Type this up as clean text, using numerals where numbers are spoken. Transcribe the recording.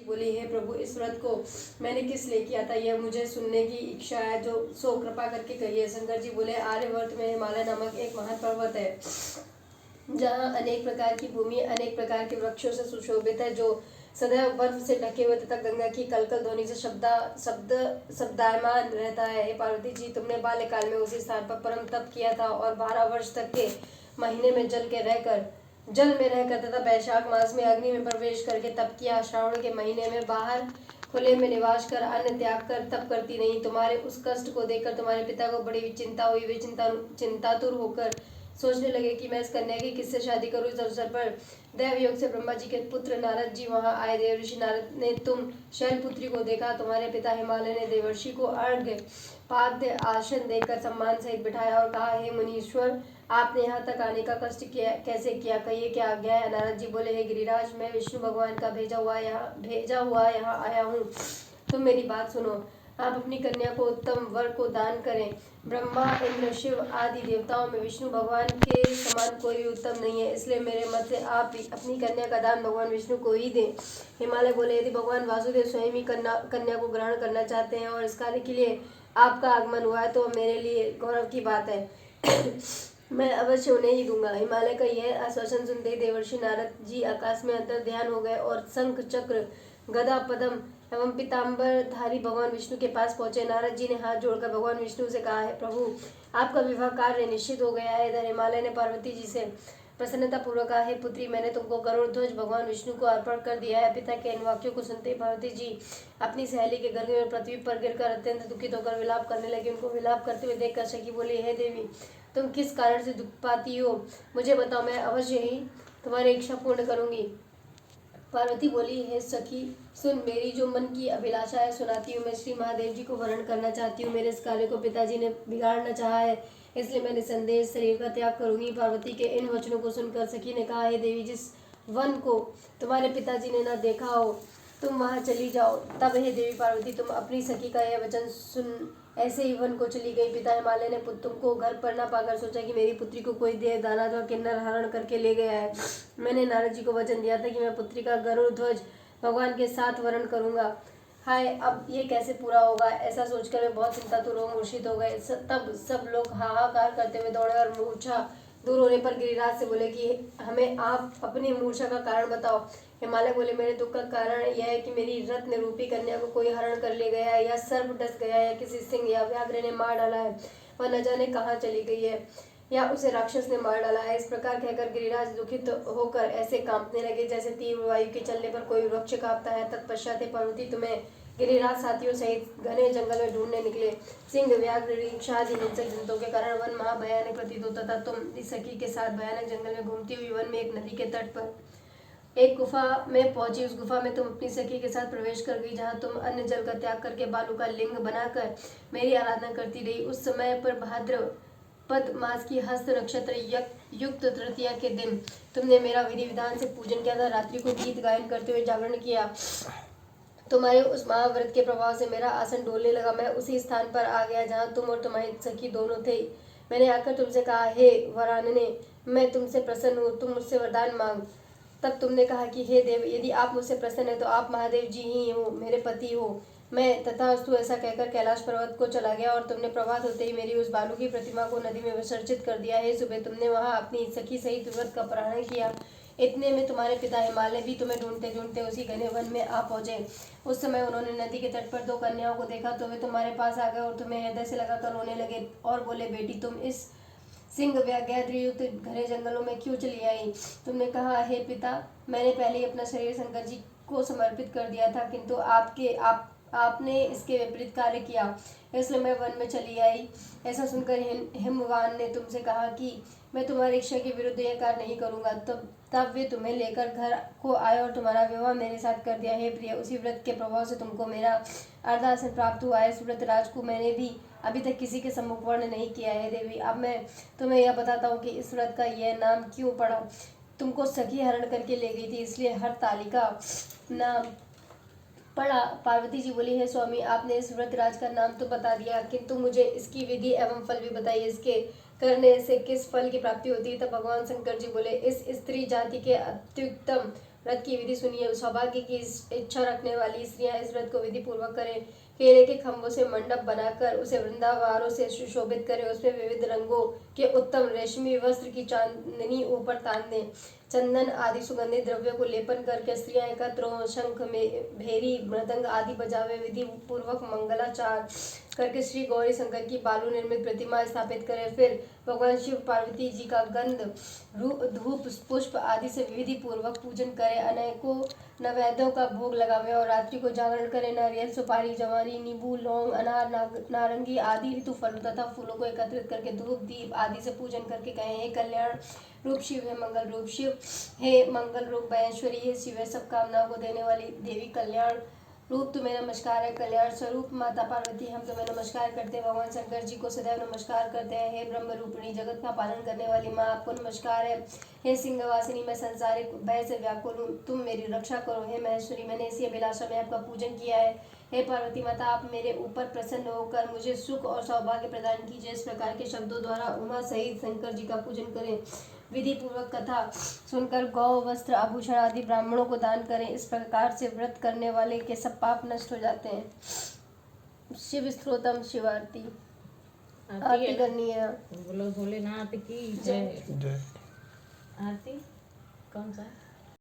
बोली, हे प्रभु, इस व्रत को मैंने किस लिए किया था, यह मुझे सुनने की इच्छा है, जो सो कृपा करके कहिए। शंकर जी बोले, आर्यवर्त में हिमालय नामक एक महान पर्वत है, जहाँ अनेक प्रकार की भूमि अनेक प्रकार के वृक्षों से सुशोभित है, जो सदैव बर्फ से ढके हुए तथा गंगा की कलकल ध्वनि से शब्दायमान रहता है। हे पार्वती जी, तुमने बाल्यकाल में उसी स्थान पर परम तप किया था और 12 वर्ष तक के महीने में जल में रहकर तथा वैशाख मास में अग्नि में प्रवेश करके तप किया। श्रावण के महीने में बाहर खुले में निवास कर अन्न त्याग कर तप करती नहीं। तुम्हारे उस कष्ट को देखकर तुम्हारे पिता को बड़ी चिंता हुई। वे चिंतातुर होकर सोचने लगे कि मैं इस कन्या की किससे शादी करूं। इस अवसर पर देव योग से ब्रह्मा जी के पुत्र नारद जी वहां आए। देव ऋषि नारद ने तुम शैलपुत्री को देखा। तुम्हारे पिता हिमालय ने देवर्षि को अर्घ्य पाद्य आसन देकर सम्मान सहित बिठाया और कहा, हे मुनीश्वर, आपने यहाँ तक आने का कष्ट कैसे किया, कहिए क्या आज्ञा है। नारद जी बोले, हे गिरिराज, मैं विष्णु भगवान का भेजा हुआ यहाँ आया हूँ। तुम मेरी बात सुनो। आप अपनी कन्या को उत्तम वर को दान करें। ब्रह्मा, इंद्र, शिव आदि देवताओं में विष्णु भगवान के समान कोई उत्तम नहीं है, इसलिए मेरे मत से आप अपनी कन्या का दान भगवान विष्णु को ही दें। हिमालय बोले, यदि भगवान वासुदेव स्वयं ही कन्या को ग्रहण करना चाहते हैं और इस कार्य के लिए आपका आगमन हुआ है, तो मेरे लिए गौरव की बात है। मैं अवश्य उन्हें ही दूंगा। हिमालय का यह आश्वासन सुनते ही देवर्षि नारद जी आकाश में अंतर ध्यान हो गए और शंख, चक्र, गदा, पद्म एवं पीताम्बर धारी भगवान विष्णु के पास पहुंचे। नारद जी ने हाथ जोड़कर भगवान विष्णु से कहा, है प्रभु, आपका विवाह कार्य निश्चित हो गया है। इधर हिमालय ने पार्वती जी से प्रसन्नता पूर्वक कहा, हे पुत्री, मैंने तुमको गरुड़ ध्वज भगवान विष्णु को अर्पण कर दिया है। पिता के इन वाक्यों को सुनते ही पार्वती जी अपनी सहेली के घर में पृथ्वी पर गिरकर अत्यंत दुखित होकर विलाप करने लगी। उनको विलाप करते हुए देखकर सखी बोली, हे देवी, तुम किस कारण से दुख पाती हो, मुझे बताओ, मैं अवश्य ही तुम्हारी इच्छा पूर्ण करूंगी। पार्वती बोली, हे सखी, सुन, मेरी जो मन की अभिलाषा है सुनाती हूँ। मैं श्री महादेव जी को वरण करना चाहती हूँ। मेरे इस कार्य को पिताजी ने बिगाड़ना चाहा है, इसलिए मैं निसंदेह शरीर का त्याग करूंगी। पार्वती के इन वचनों को सुनकर सखी ने कहा, हे देवी, जिस वन को तुम्हारे पिताजी ने न देखा हो, तुम वहां चली जाओ। तब हे देवी पार्वती, तुम अपनी सखी का यह वचन सुन ऐसे ही वन को चली गई। पिता हिमालय ने तुमको घर पर न पाकर सोचा कि मेरी पुत्री को कोई देव दानव और किन्नर हरण करके ले गया है। मैंने नारद जी को वचन दिया था कि मैं पुत्री का गरुड़ ध्वज भगवान के साथ वरण करूंगा। हाय, अब ये कैसे पूरा होगा, ऐसा सोचकर मैं बहुत चिंतातुर और मूर्छित हो गए। तब सब लोग हाहाकार करते हुए दौड़े और मूर्छा दूर होने पर गिरिराज से बोले कि हमें आप अपनी मूर्छा का कारण बताओ। हिमालय बोले, मेरे दुख का कारण यह है कि मेरी रत्न रूपी कन्या को कोई हरण कर ले गया है, या सर्प डस गया है, या किसी सिंह या व्याघ्र ने मार डाला है, वह न जाने कहाँ चली गई है, या उसे राक्षस ने मार डाला है। इस प्रकार कहकर गिरिराज दुखित होकर ऐसे कांपने लगे जैसे तीव्र वायु के चलने पर कोई वृक्ष कांपता है। तत्पश्चात पार्वती तुम्हें गिरिराज साथियों सहित घने जंगल में ढूंढने निकले। सिंह, व्याघ्र, रीछ आदि हिंसक जंतुओं के कारण वन महाभयानक प्रतीत होता था। तुम इस सखी के साथ भयानक जंगल में घूमती हुई वन में एक नदी के तट पर एक गुफा में पहुंची। उस गुफा में तुम अपनी सखी के साथ प्रवेश कर गई, जहां तुम अन्न जल का त्याग करके बालू का लिंग बनाकर मेरी आराधना करती रही। उस समय पर भाद्रपद मास की हस्त नक्षत्र युक्त तृतीया के दिन तुमने मेरा विधि विधान से पूजन किया था। रात्रि को गीत गायन करते हुए जागरण किया। तुम्हारे उस महाव्रत के प्रभाव से मेरा आसन डोलने लगा। मैं उसी स्थान पर आ गया जहाँ तुम और तुम्हारी सखी दोनों थे। मैंने आकर तुमसे कहा, हे वरानने, मैं तुमसे प्रसन्न हूँ, तुम मुझसे वरदान मांग। तब तुमने कहा कि हे देव, यदि आप मुझसे प्रसन्न हैं तो आप महादेव जी ही हो, मेरे पति हो। मैं तथास्तु ऐसा कहकर कैलाश पर्वत को चला गया और तुमने प्रभात होते ही मेरी उस बालू की प्रतिमा को नदी में विसर्जित कर दिया। हे सुबह, तुमने वहां अपनी सखी सहित व्रत का पारण किया। इतने में तुम्हारे पिता हिमालय भी तुम्हें ढूंढते ढूंढते उसी घने वन में आ पहुंचे। उस समय उन्होंने नदी के तट पर दो कन्याओं को देखा तो वे तुम्हारे पास आ गए और तुम्हें हृदय से लगाकर रोने लगे और बोले, बेटी, तुम इस सिंह व्याघ्र युक्त घने जंगलों में क्यों चली आई। तुमने कहा, हे पिता, मैंने पहले ही अपना शरीर शंकर जी को समर्पित कर दिया था, किंतु आपने इसके विपरीत कार्य किया, इसलिए मैं वन में चली आई। ऐसा सुनकर हिमवान ने तुमसे कहा कि मैं तुम्हारी इच्छा के विरुद्ध यह कार्य नहीं करूंगा। तब वे तुम्हें लेकर घर को आए और तुम्हारा विवाह मेरे साथ कर दिया। हे प्रिय, उसी व्रत के प्रभाव से तुमको मेरा अर्धासन प्राप्त हुआ है। इस व्रत राज को मैंने भी अभी तक किसी के सम्मुख वर्ण नहीं किया है। देवी, अब मैं तुम्हें यह बताता हूँ कि इस व्रत का यह नाम क्यों पड़ा। तुमको सखी हरण करके ले गई थी, इसलिए हरतालिका नाम पढ़ा। पार्वती जी बोली, है स्वामी, आपने इस व्रत राज का नाम तो बता दिया, किंतु मुझे इसकी विधि एवं फल भी बताइए। इसके करने से किस फल की प्राप्ति होती है। तब भगवान शंकर जी बोले, इस स्त्री जाति के अत्युत्तम व्रत की विधि सुनिए। सौभाग्य की इच्छा रखने वाली स्त्रियां इस व्रत को विधि पूर्वक करें। केले के खम्भों से मंडप बनाकर उसे वृंदावारों से सुशोभित करें। उसमें विविध रंगों के उत्तम रेशमी वस्त्र की चांदनी ऊपर तान दें। चंदन आदि सुगंधित द्रव्यों को लेपन करके स्त्रियां एकत्र हों। शंख में भेरी मृदंग आदि बजावे। विधि पूर्वक मंगलाचार करके श्री गौरी शंकर की बालू निर्मित प्रतिमा स्थापित करें। फिर भगवान शिव पार्वती जी का गंध धूप पुष्प आदि से विधि पूर्वक पूजन करें। अनेकों नैवेद्यों का भोग लगावे और रात्रि को जागरण करें। नारियल सुपारी जवारी नींबू लौंग अनार नारंगी आदि ऋतु फलों तथा फूलों को एकत्रित करके धूप दीप आदि से पूजन करके कहें, हे कल्याण रूप शिव, हे मंगल रूप शिव, हे मंगल रूप महेश्वरी, हे शिव, हे सब कामनाओं को देने वाली देवी, कल्याण रूप तुम्हें नमस्कार है। कल्याण स्वरूप माता पार्वती, हम तुम्हें नमस्कार करते हैं। भगवान शंकर जी को सदैव नमस्कार करते हैं। हे ब्रह्म रूपिणी जगत का पालन करने वाली माँ, आपको नमस्कार है। हे सिंहवासिनी, मैं संसारिक भय से व्याकुल हूँ, तुम मेरी रक्षा करो। हे महेश्वरी, मैंने इसी अभिलाषा में आपका पूजन किया है। हे पार्वती माता, आप मेरे ऊपर प्रसन्न होकर मुझे सुख और सौभाग्य प्रदान कीजिए। इस प्रकार के शब्दों द्वारा उमा सहित शंकर जी का पूजन करें। विधि पूर्वक कथा सुनकर गौ वस्त्र आभूषण आदि ब्राह्मणों को दान करें। इस प्रकार से व्रत करने वाले के सब पाप नष्ट हो जाते हैं। शिव स्त्रोतम शिव आरती आरती करनी है। बोलो भोलेनाथ की जय। आरती कौन सा?